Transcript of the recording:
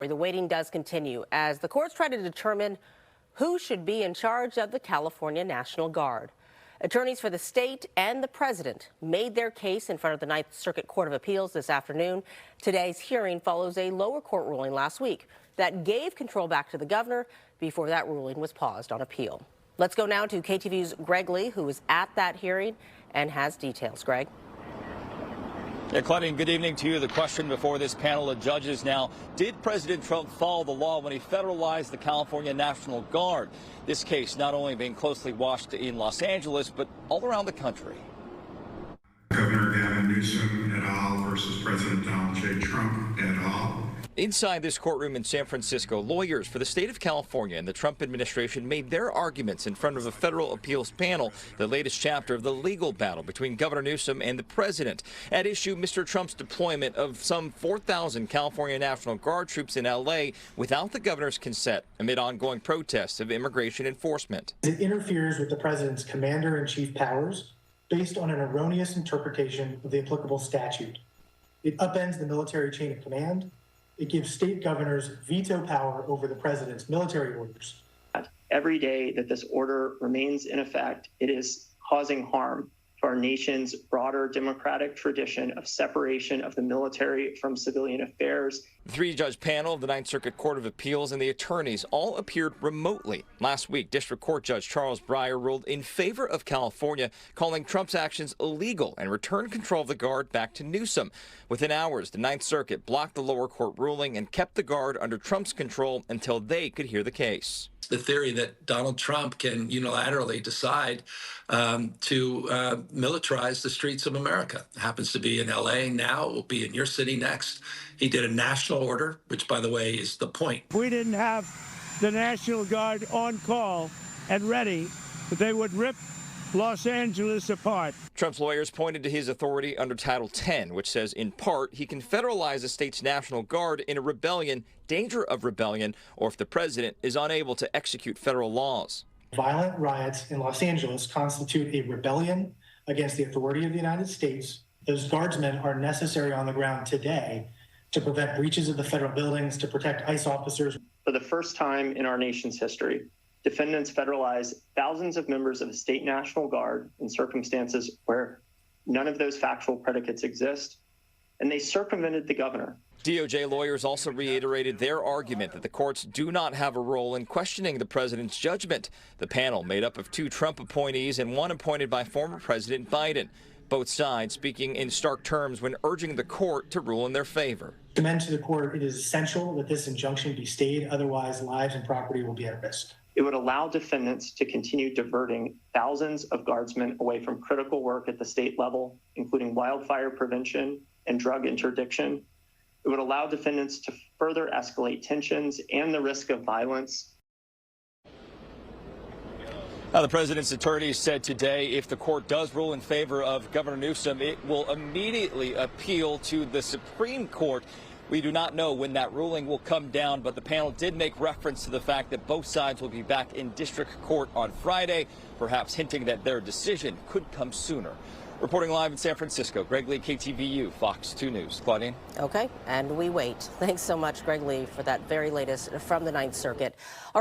The waiting does continue as the courts try to determine who should be in charge of the California National Guard. Attorneys for the state and the president made their case in front of the Ninth Circuit Court of Appeals this afternoon. Today's hearing follows a lower court ruling last week that gave control back to the governor before that ruling was paused on appeal. Let's go now to KTVU's Greg Lee, who was at that hearing and has details. Greg. Yeah, Claudine, good evening to you. The question before this panel of judges now, did President Trump follow the law when he federalized the California National Guard? This case not only being closely watched in Los Angeles, but all around the country. Governor Newsom et al. Versus President Donald J. Trump et al. Inside this courtroom in San Francisco, lawyers for the state of California and the Trump administration made their arguments in front of a federal appeals panel, the latest chapter of the legal battle between Governor Newsom and the president. At issue, Mr. Trump's deployment of some 4,000 California National Guard troops in L.A. without the governor's consent amid ongoing protests of immigration enforcement. It interferes with the president's commander-in-chief powers based on an erroneous interpretation of the applicable statute. It upends the military chain of command. It gives state governors veto power over the president's military orders. Every day that this order remains in effect, it is causing harm to our nation's broader democratic tradition of separation of the military from civilian affairs. The three-judge panel of the Ninth Circuit Court of Appeals and the attorneys all appeared remotely. Last week, District Court Judge Charles Breyer ruled in favor of California, calling Trump's actions illegal and returned control of the Guard back to Newsom. Within hours, the Ninth Circuit blocked the lower court ruling and kept the Guard under Trump's control until they could hear the case. The theory that Donald Trump can unilaterally decide to militarize the streets of America. It happens to be in L.A. now. It will be in your city next. He did a national order, which, by the way, is the point. If we didn't have the National Guard on call and ready, they would rip Los Angeles apart. Trump's lawyers pointed to his authority under Title X, which says, in part, he can federalize a state's National Guard in a rebellion, danger of rebellion, or if the president is unable to execute federal laws. Violent riots in Los Angeles constitute a rebellion against the authority of the United States. Those guardsmen are necessary on the ground today to prevent breaches of the federal buildings, to protect ICE officers. For the first time in our nation's history, defendants federalized thousands of members of the state National Guard in circumstances where none of those factual predicates exist, and they circumvented the governor. DOJ lawyers also reiterated their argument that the courts do not have a role in questioning the president's judgment. The panel, made up of 2 Trump appointees and 1 appointed by former President Biden, both sides speaking in stark terms when urging the court to rule in their favor. Commend to the court, it is essential that this injunction be stayed, otherwise lives and property will be at risk. It would allow defendants to continue diverting thousands of guardsmen away from critical work at the state level, including wildfire prevention and drug interdiction. It would allow defendants to further escalate tensions and the risk of violence. Now, the president's attorneys said today if the court does rule in favor of Governor Newsom, it will immediately appeal to the Supreme Court. We do not know when that ruling will come down, but the panel did make reference to the fact that both sides will be back in district court on Friday, perhaps hinting that their decision could come sooner. Reporting live in San Francisco, Greg Lee, KTVU, Fox 2 News. Claudine? Okay, and we wait. Thanks so much, Greg Lee, for that very latest from the Ninth Circuit. All right.